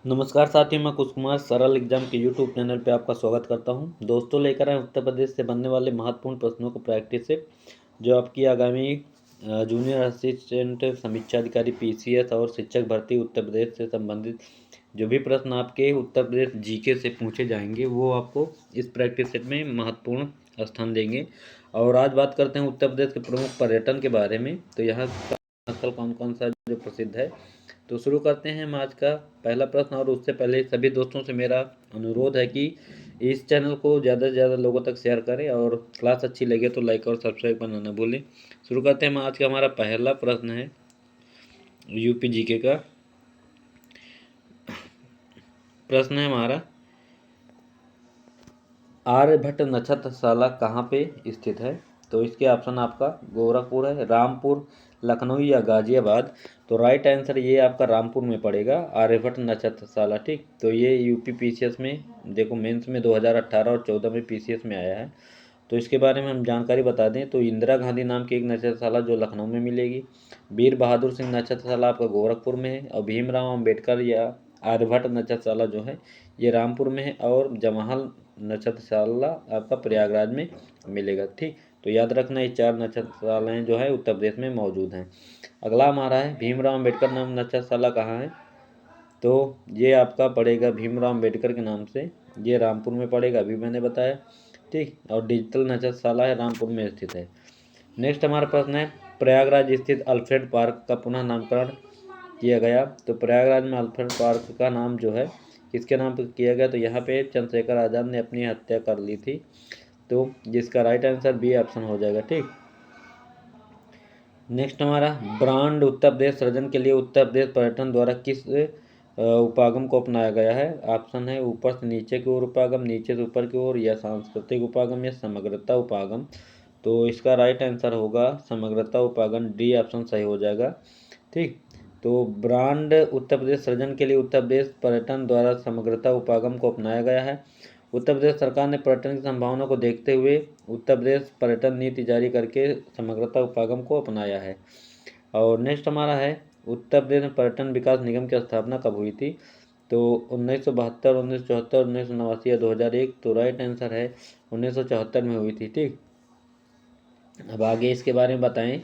नमस्कार साथियों, मैं कुश कुमार सरल एग्जाम के यूट्यूब चैनल पे आपका स्वागत करता हूं। दोस्तों, लेकर आए उत्तर प्रदेश से बनने वाले महत्वपूर्ण प्रश्नों को प्रैक्टिस से जो आपकी आगामी जूनियर असिस्टेंट समीक्षा अधिकारी पीसीएस और शिक्षक भर्ती उत्तर प्रदेश से संबंधित जो भी प्रश्न आपके उत्तर प्रदेश जीके से पूछे जाएंगे वो आपको इस प्रैक्टिस सेट में महत्वपूर्ण स्थान देंगे। और आज बात करते हैं उत्तर प्रदेश के प्रमुख पर्यटन के बारे में। तो यहाँ का स्थल कौन कौन सा जो प्रसिद्ध है, तो शुरू करते हैं हम आज का पहला प्रश्न। और उससे पहले सभी दोस्तों से मेरा अनुरोध है कि इस चैनल को ज़्यादा से ज़्यादा लोगों तक शेयर करें और क्लास अच्छी लगे तो लाइक और सब्सक्राइब करना न भूलें। शुरू करते हैं हम आज का हमारा पहला प्रश्न है यूपी जीके का। प्रश्न है हमारा, आर्यभट्ट नक्षत्रशाला कहाँ पे स्थित है? तो इसके ऑप्शन आपका गोरखपुर है, रामपुर, लखनऊ या गाजियाबाद। तो राइट आंसर ये आपका रामपुर में पड़ेगा, आर्यभट्ट नक्षत्रशाला। ठीक, तो ये यूपी पीसीएस में देखो मेंस में 2018 और 14 में पीसीएस में आया है। तो इसके बारे में हम जानकारी बता दें तो इंदिरा गांधी नाम की एक नक्षत्रशाला जो लखनऊ में मिलेगी, वीर बहादुर सिंह नक्षत्रशाला आपका गोरखपुर में है, और भीमराव अम्बेडकर या आर्यभट्ट नक्षत्रशाला जो है ये रामपुर में है, और जवाहर नक्षत्रशाला आपका प्रयागराज में मिलेगा। ठीक, तो याद रखना ये 4 नक्षत्रशालाएँ जो है उत्तर प्रदेश में मौजूद हैं। अगला हमारा है भीमराव अम्बेडकर नाम नक्षत्रशाला कहाँ है? तो ये आपका पड़ेगा भीमराव अम्बेडकर के नाम से, ये रामपुर में पड़ेगा, अभी मैंने बताया। ठीक, और डिजिटल नक्षत्रशाला है रामपुर में स्थित है। नेक्स्ट हमारा प्रश्न है, प्रयागराज स्थित अल्फ्रेड पार्क का पुनः नामकरण किया गया। तो प्रयागराज में अल्फ्रेड पार्क का नाम जो है किसके नाम पर किया गया? तो यहाँ पे चंद्रशेखर आज़ाद ने अपनी हत्या कर ली थी, तो जिसका राइट आंसर बी ऑप्शन हो जाएगा। ठीक, नेक्स्ट हमारा, ब्रांड उत्तर प्रदेश सृजन के लिए उत्तर प्रदेश पर्यटन द्वारा किस उपागम को अपनाया गया है? ऑप्शन है ऊपर से नीचे की ओर उपागम, नीचे से ऊपर की ओर, या सांस्कृतिक उपागम, या समग्रता उपागम। तो इसका राइट आंसर होगा समग्रता उपागम, डी ऑप्शन सही हो जाएगा। ठीक, तो ब्रांड उत्तर प्रदेश सृजन के लिए उत्तर प्रदेश पर्यटन द्वारा समग्रता उपागम को अपनाया गया है। उत्तर प्रदेश सरकार ने पर्यटन की संभावना को देखते हुए उत्तर प्रदेश पर्यटन नीति जारी करके समग्रता उपागम को अपनाया है। और नेक्स्ट हमारा है, उत्तर प्रदेश में पर्यटन विकास निगम की स्थापना कब हुई थी? तो 1972, 1974, 1989 या 2001। तो राइट आंसर है 1974 में हुई थी। ठीक, अब आगे इसके बारे में बताएं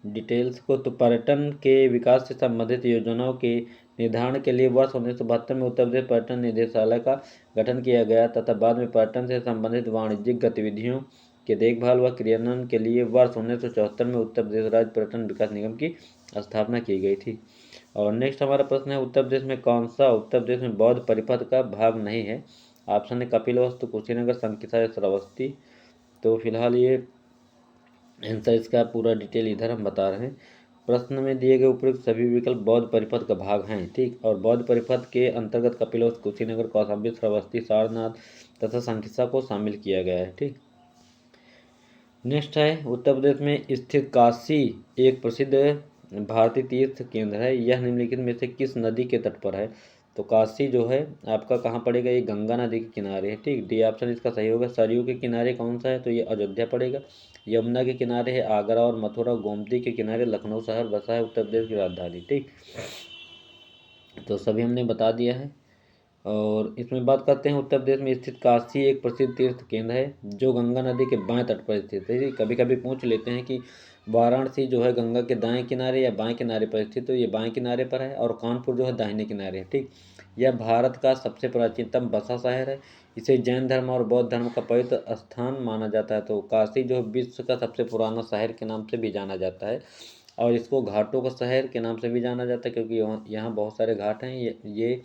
डिटेल्स को। तो पर्यटन के विकास से संबंधित योजनाओं के निर्धारण के लिए वर्ष 1972 में उत्तर प्रदेश पर्यटन निदेशालय का गठन किया गया तथा बाद में पर्यटन से संबंधित वाणिज्यिक गतिविधियों के देखभाल व क्रियान्वयन के लिए वर्ष 1974 में उत्तर प्रदेश राज्य पर्यटन विकास निगम की स्थापना की गई थी। और नेक्स्ट हमारा प्रश्न है, उत्तर प्रदेश में कौन सा उत्तर प्रदेश में बौद्ध परिपथ का भाग नहीं है? ऑप्शन है कपिलवस्तु, कुशीनगर, संकिसा या श्रावस्ती। तो फिलहाल ये आंसर इसका पूरा डिटेल इधर हम बता रहे हैं। प्रश्न में दिए गए उपयुक्त सभी विकल्प बौद्ध परिपथ का भाग हैं। ठीक, और बौद्ध परिपथ के अंतर्गत कपिलवस्तु, कुशीनगर, कौशाम्बी, श्रावस्ती, सारनाथ तथा संकिसा को शामिल किया गया है। ठीक, नेक्स्ट है, उत्तर प्रदेश में स्थित काशी एक प्रसिद्ध भारतीय तीर्थ केंद्र है, यह निम्नलिखित में से किस नदी के तट पर है? तो काशी जो है आपका कहाँ पड़ेगा? ये गंगा नदी के किनारे है। ठीक, डी ऑप्शन इसका सही होगा। सरयू के किनारे कौन सा है? तो ये अयोध्या पड़ेगा। यमुना के किनारे है आगरा और मथुरा, गोमती के किनारे लखनऊ शहर बसा है, उत्तर प्रदेश की राजधानी। ठीक, तो सभी हमने बता दिया है। और इसमें बात करते हैं, उत्तर प्रदेश में स्थित काशी एक प्रसिद्ध तीर्थ केंद्र है जो गंगा नदी के बाएं तट पर स्थित है। कभी कभी पूछ लेते हैं कि वाराणसी जो है गंगा के दाएं किनारे या बाएं किनारे पर स्थित, तो ये बाएं किनारे पर है, और कानपुर जो है दाहिने किनारे है। ठीक, यह भारत का सबसे प्राचीनतम बसा शहर है, इसे जैन धर्म और बौद्ध धर्म का पवित्र स्थान माना जाता है। तो काशी जो विश्व का सबसे पुराना शहर के नाम से भी जाना जाता है, और इसको घाटों का शहर के नाम से भी जाना जाता है क्योंकि यहाँ बहुत सारे घाट हैं। ये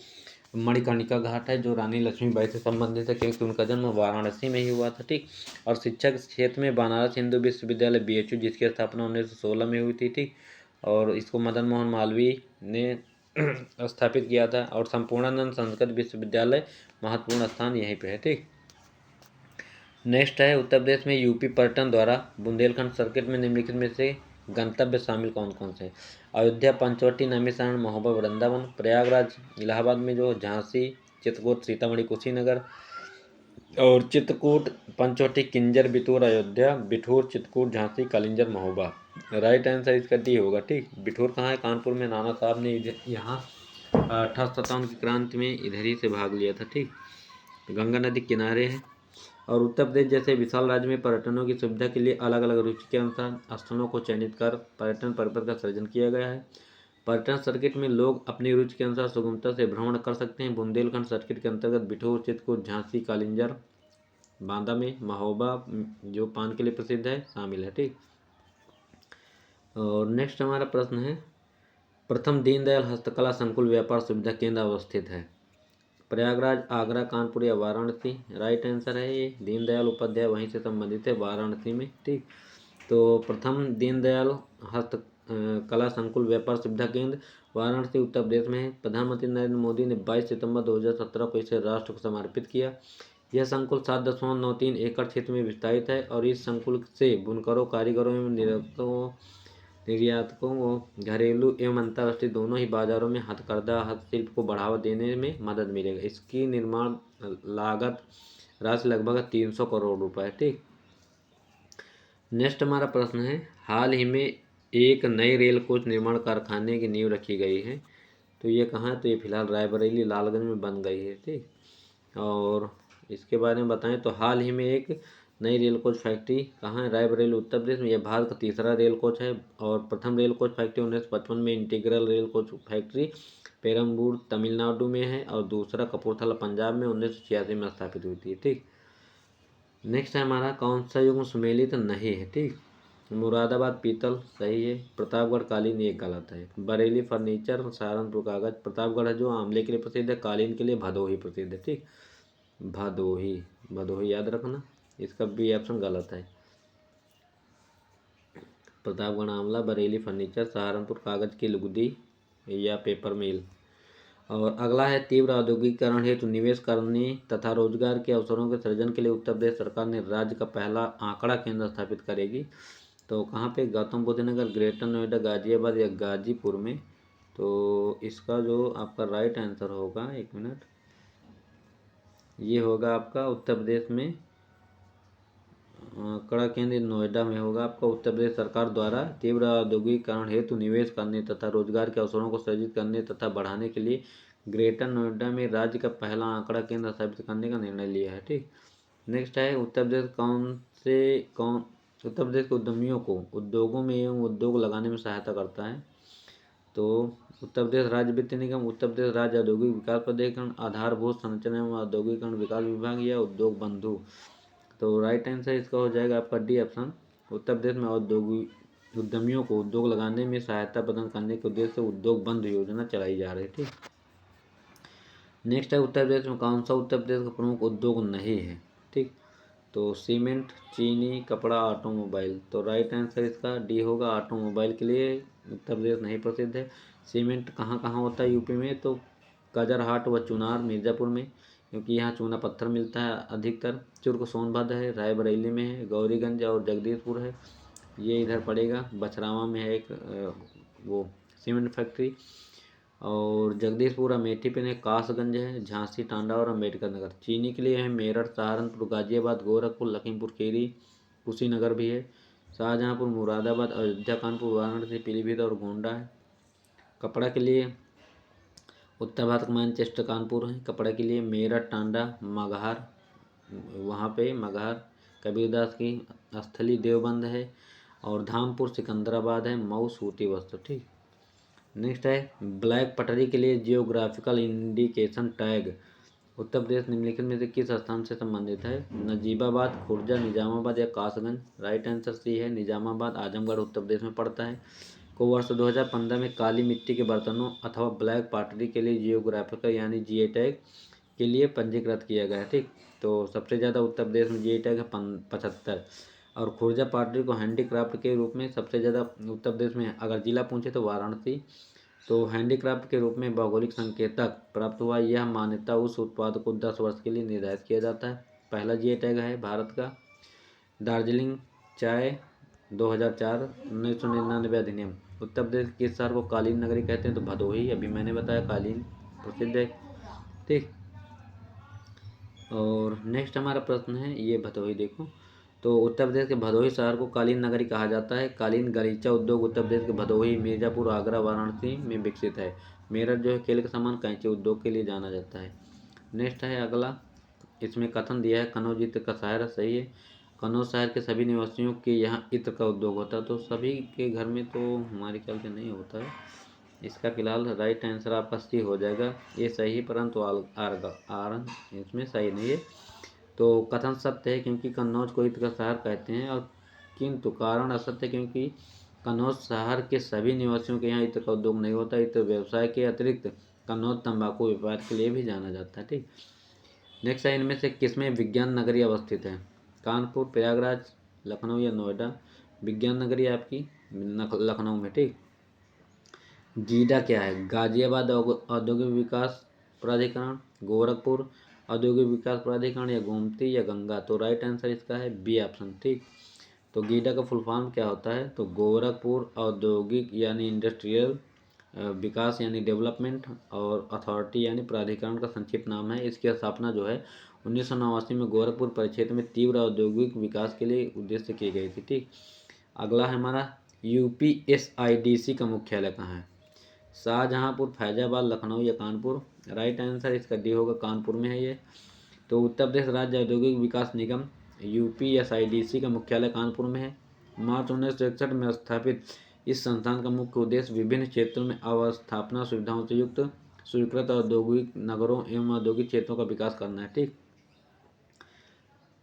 मणिकर्णिका घाट है जो रानी लक्ष्मीबाई से संबंधित है क्योंकि उनका जन्म वाराणसी में ही हुआ था। ठीक, और शिक्षा के क्षेत्र में बनारस हिंदू विश्वविद्यालय बीएचयू जिसकी स्थापना 1916 में हुई थी। ठीक, और इसको मदन मोहन मालवीय ने स्थापित किया था, और संपूर्णानंद संस्कृत विश्वविद्यालय महत्वपूर्ण स्थान यहीं पे है। ठीक, नेक्स्ट है, उत्तर प्रदेश में यूपी पर्यटन द्वारा बुंदेलखंड सर्किट में निम्नलिखित में से गंतव्य शामिल कौन कौन से? अयोध्या, पंचवटी, नैमिषारण्य, महोबा, वृंदावन, प्रयागराज, इलाहाबाद में जो झांसी, चित्रकूट, सीतामढ़ी, कुशीनगर, और चित्रकूट, पंचवटी, किंजर, बिठूर, अयोध्या, बिठूर, चित्रकूट, झांसी, कलिंजर, महोबा। राइट आंसर इसका डी होगा। ठीक, बिठूर कहाँ है? कानपुर में। नाना साहब ने यहाँ 1857 की क्रांति में इधर ही से भाग लिया था। ठीक, गंगा नदी किनारे है। और उत्तर प्रदेश जैसे विशाल राज्य में पर्यटनों की सुविधा के लिए अलग अलग रुचि के अनुसार स्थलों को चयनित कर पर्यटन परिपथ का सृजन किया गया है। पर्यटन सर्किट में लोग अपनी रुचि के अनुसार सुगमता से भ्रमण कर सकते हैं। बुंदेलखंड सर्किट के अंतर्गत बिठूर, चित्रकूट, झांसी, कालिंजर, बांदा में महोबा जो पान के लिए प्रसिद्ध है शामिल है। ठीक, और नेक्स्ट हमारा प्रश्न है, प्रथम दीनदयाल हस्तकला संकुल व्यापार सुविधा केंद्र अवस्थित है? प्रयागराज, आगरा, कानपुर या वाराणसी? राइट आंसर है ये दीनदयाल उपाध्याय वहीं से संबंधित है, वाराणसी में। ठीक, तो प्रथम दीनदयाल हस्त कला संकुल व्यापार सुविधा केंद्र वाराणसी उत्तर प्रदेश में है। प्रधानमंत्री नरेंद्र मोदी ने 22 सितंबर 2017 को इसे राष्ट्र को समर्पित किया। यह संकुल 7.93 एकड़ क्षेत्र में विस्तारित है और इस संकुल से बुनकरों, कारीगरों एवं निर्यातकों को घरेलू एवं अंतर्राष्ट्रीय दोनों ही बाजारों में हथकरघा हस्तशिल्प को बढ़ावा देने में मदद मिलेगा। इसकी निर्माण लागत राशि लगभग 300 करोड़ रुपए। ठीक, नेक्स्ट हमारा प्रश्न है, हाल ही में एक नए रेल कोच निर्माण कारखाने की नींव रखी गई है, तो ये कहाँ है? तो ये फिलहाल रायबरेली लालगंज में बन गई है। ठीक, और इसके बारे में बताएं तो हाल ही में एक नई रेल कोच फैक्ट्री कहाँ है? रायबरेली उत्तर प्रदेश में। यह भारत का तीसरा रेल कोच है और प्रथम रेल कोच फैक्ट्री 1955 में integral rail coach factory Perambur Tamil Nadu में है और दूसरा कपूरथला पंजाब में 1986 में स्थापित हुई थी। ठीक, नेक्स्ट है हमारा, कौन सा युग्म सुमेलित नहीं है? ठीक, मुरादाबाद पीतल सही है, प्रतापगढ़ कालीन ये गलत है, बरेली फर्नीचर, सहारनपुर कागज। प्रतापगढ़ है जो आंवले के लिए प्रसिद्ध है, कालीन के लिए भदोही प्रसिद्ध है। ठीक, भदोही, भदोही याद रखना, इसका बी ऑप्शन गलत है। प्रतापगढ़ आंवला, बरेली फर्नीचर, सहारनपुर कागज की लुगदी या पेपर मिल। और अगला है, तीव्र औद्योगिकीकरण हेतु निवेश करने तथा रोजगार के अवसरों के सृजन के लिए उत्तर प्रदेश सरकार ने राज्य का पहला आंकड़ा केंद्र स्थापित करेगी। तो कहाँ पे? गौतम बुद्ध नगर, ग्रेटर नोएडा, गाजियाबाद या गाजीपुर में? तो इसका जो आपका राइट आंसर होगा, एक मिनट, ये होगा आपका उत्तर प्रदेश में आंकड़ा केंद्र नोएडा में होगा आपका। उत्तर प्रदेश सरकार द्वारा तीव्र औद्योगिकीकरण हेतु निवेश करने तथा रोजगार के अवसरों को सृजित करने तथा बढ़ाने के लिए ग्रेटर नोएडा में राज्य का पहला आंकड़ा केंद्र स्थापित करने का निर्णय लिया है। ठीक, नेक्स्ट है, उत्तर प्रदेश के उद्यमियों को उद्योगों में एवं उद्योग लगाने में सहायता करता है? तो उत्तर प्रदेश राज्य वित्त निगम, उत्तर प्रदेश राज्य औद्योगिक विकास प्राधिकरण, आधारभूत संरचना एवं औद्योगिकरण विकास विभाग या उद्योग बंधु? तो राइट आंसर इसका हो जाएगा आपका डी ऑप्शन। उत्तर प्रदेश में औद्योगिक उद्यमियों को उद्योग लगाने में सहायता प्रदान करने के उद्देश्य से उद्योग बंधु योजना चलाई जा रही थी। नेक्स्ट है, उत्तर प्रदेश में कौन सा उत्तर प्रदेश का प्रमुख उद्योग नहीं है? ठीक, तो सीमेंट, चीनी, कपड़ा, ऑटोमोबाइल। तो राइट आंसर इसका डी होगा, ऑटोमोबाइल के लिए उत्तर प्रदेश नहीं प्रसिद्ध है। सीमेंट कहाँ कहाँ होता है यूपी में? तो कजरहाट व चुनार मिर्ज़ापुर में, क्योंकि यहाँ चूना पत्थर मिलता है अधिकतर। चुर्क सोनभद्र है, रायबरेली में है, गौरीगंज और जगदीशपुर है, ये इधर पड़ेगा। बछरावा में है एक वो सीमेंट फैक्ट्री, और जगदीशपुर अमेठी पे है, कासगंज है, झांसी, टांडा और अम्बेडकर नगर। चीनी के लिए है मेरठ, सहारनपुर, गाजियाबाद, गोरखपुर, लखीमपुर खीरी, कुशीनगर भी है, शाहजहाँपुर, मुरादाबाद, अयोध्या, कानपुर, वाराणसी, पीलीभीत और गोंडा है। कपड़ा के लिए उत्तर भारत का मैनचेस्टर कानपुर है, कपड़ा के लिए मेरठ, टांडा, मगहर, वहाँ पे मगहर कबीरदास की स्थली देवबंद है, और धामपुर सिकंदराबाद है, मऊ सूती वस्त्र। ठीक, नेक्स्ट है, ब्लैक पटरी के लिए geographical indication tag Uttar Pradesh निम्नलिखित में से किस स्थान से संबंधित है? नजीबाबाद, खुर्जा, निजामाबाद या कासगंज? राइट आंसर सी है निजामाबाद, आजमगढ़ उत्तर प्रदेश में पड़ता है। को वर्ष 2015 में काली मिट्टी के बर्तनों अथवा ब्लैक पॉटरी के लिए जियोग्राफिकल यानी जीए टैग के लिए पंजीकृत किया गया है। ठीक, तो सबसे ज़्यादा उत्तर प्रदेश में जीए टैग है 75, और खुर्जा पॉटरी को हैंडीक्राफ्ट के रूप में सबसे ज़्यादा उत्तर प्रदेश में, अगर जिला पूछे तो वाराणसी। तो हैंडीक्राफ्ट के रूप में भौगोलिक संकेतक प्राप्त हुआ, यह मान्यता उस उत्पाद को 10 वर्ष के लिए निर्धारित किया जाता है। पहला जीए टैग है भारत का दार्जिलिंग चाय 2004 1999 अधिनियम। उत्तर प्रदेश किस शहर को कालीन नगरी कहते हैं? तो भदोही, अभी मैंने बताया कालीन प्रसिद्ध है। ठीक, और नेक्स्ट हमारा प्रश्न है, ये भदोही देखो, तो उत्तर प्रदेश के भदोही शहर को कालीन नगरी कहा जाता है। कालीन गलीचा उद्योग उत्तर प्रदेश के भदोही, मिर्ज़ापुर, आगरा, वाराणसी में विकसित है। मेरठ जो है खेल के सामान कैंची उद्योग के लिए जाना जाता है। नेक्स्ट है अगला, इसमें कथन दिया है कनौज इत्र का शहर, सही है। कनौज शहर के सभी निवासियों के यहाँ इत्र का उद्योग होता है, तो सभी के घर में तो हमारे ख्याल से नहीं होता है। इसका फिलहाल राइट आंसर आपका सी हो जाएगा, ये सही है परंतु आर इसमें सही नहीं है। तो कथन सत्य है क्योंकि कन्नौज को इत्र का शहर कहते हैं, और किंतु कारण असत्य क्योंकि कन्नौज शहर के सभी निवासियों के यहाँ इत्र का उद्योग नहीं होता। इत्र व्यवसाय के अतिरिक्त कन्नौज तंबाकू व्यापार के लिए भी जाना जाता है। ठीक, नेक्स्ट है, इनमें से किसमें विज्ञान नगरी अवस्थित है? कानपुर, प्रयागराज, लखनऊ या नोएडा? विज्ञान नगरी आपकी लखनऊ में। ठीक, गीडा क्या है? गाजियाबाद औद्योगिक विकास प्राधिकरण, गोरखपुर औद्योगिक विकास प्राधिकरण, या गोमती या गंगा? तो राइट आंसर इसका है बी ऑप्शन। ठीक, तो गीडा का फुल फॉर्म क्या होता है? तो गोरखपुर औद्योगिक यानी इंडस्ट्रियल विकास यानी डेवलपमेंट और अथॉरिटी यानी प्राधिकरण का संक्षिप्त नाम है। इसकी स्थापना जो है 1989 में गोरखपुर परिक्षेत्र में तीव्र औद्योगिक विकास के लिए उद्देश्य की गई थी। ठीक, अगला है हमारा, यूपीएसआईडीसी का मुख्यालय कहाँ है? शाहजहांपुर, फैजाबाद, लखनऊ या कानपुर? राइट आंसर इसका डी होगा, कानपुर में है ये। तो उत्तर प्रदेश राज्य औद्योगिक विकास निगम यूपीएसआईडीसी का मुख्यालय कानपुर में है। मार्च 1961 में स्थापित इस संस्थान का मुख्य उद्देश्य विभिन्न क्षेत्रों में अवस्थापना सुविधाओं से युक्त स्वीकृत औद्योगिक नगरों एवं औद्योगिक क्षेत्रों का विकास करना है। ठीक,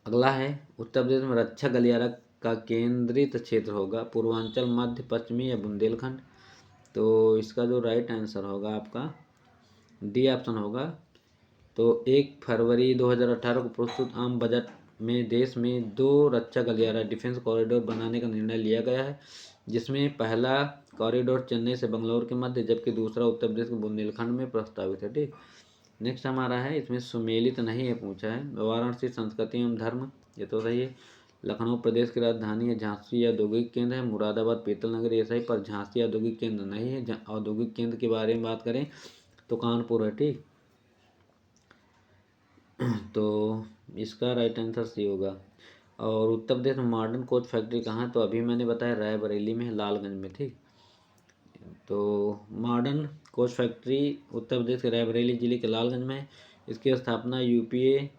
अगला है, उत्तर प्रदेश में रक्षा गलियारा का केंद्रित क्षेत्र होगा पूर्वांचल, मध्य, पश्चिमी या बुंदेलखंड? तो इसका जो राइट आंसर होगा आपका डी ऑप्शन होगा। तो 1 फरवरी 2018 को प्रस्तुत आम बजट में देश में 2 रक्षा गलियारा डिफेंस कॉरिडोर बनाने का निर्णय लिया गया है, जिसमें पहला कॉरिडोर चेन्नई से बंगलौर के मध्य जबकि दूसरा उत्तर प्रदेश के बुंदेलखंड में प्रस्तावित है। ठीक, नेक्स्ट हमारा है, इसमें सुमेलित नहीं है पूछा है। वाराणसी संस्कृति एवं धर्म, ये तो सही है। लखनऊ प्रदेश की राजधानी है। झांसी औद्योगिक केंद्र है। मुरादाबाद पीतल नगर, ये सही, पर झांसी औद्योगिक केंद्र नहीं है। औद्योगिक केंद्र के बारे में बात करें तो कानपुर है। ठीक, तो इसका राइट आंसर सी होगा। और उत्तर प्रदेश में मॉडर्न कोच फैक्ट्री कहाँ है? तो अभी मैंने बताया रायबरेली में है, लालगंज में। ठीक, तो modern coach factory Uttar Pradesh के रायबरेली जिले के लालगंज में है। इसकी स्थापना यूपीए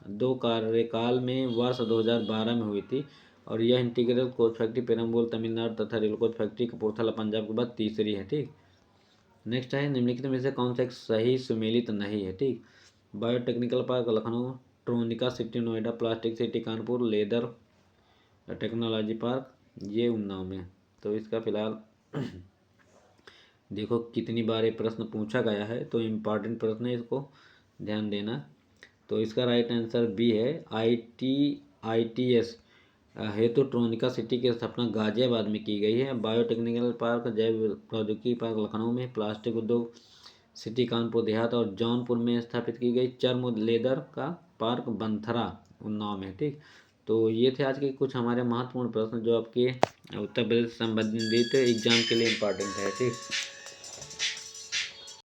2 कार्यकाल में वर्ष 2012 में हुई थी, और यह integral coach factory Perambalur Tamil Nadu तथा rail coach factory Kapurthala Punjab के बाद तीसरी है। ठीक, नेक्स्ट है, निम्नलिखित में से कौन सा एक सही सुमेलित नहीं है? ठीक, biotechnical park Lucknow, Tronica city Noida, plastic city Kanpur, leather technology park ये उन्नाव में। तो इसका फिलहाल देखो कितनी बार ये प्रश्न पूछा गया है, तो इम्पॉर्टेंट प्रश्न है, इसको ध्यान देना। तो इसका राइट आंसर बी है, ITS हेतु ट्रोनिका सिटी की स्थापना गाजियाबाद में की गई है। बायोटेक्निकल पार्क जैव प्रौद्योगिकी पार्क लखनऊ में, प्लास्टिक उद्योग सिटी कानपुर देहात और जौनपुर में स्थापित की गई। चर्म लेदर का पार्क बंथरा उन्नाव में। ठीक, तो ये थे आज के कुछ हमारे महत्वपूर्ण प्रश्न जो आपके उत्तर प्रदेश संबंधित एग्जाम के लिए इम्पॉर्टेंट है। ठीक।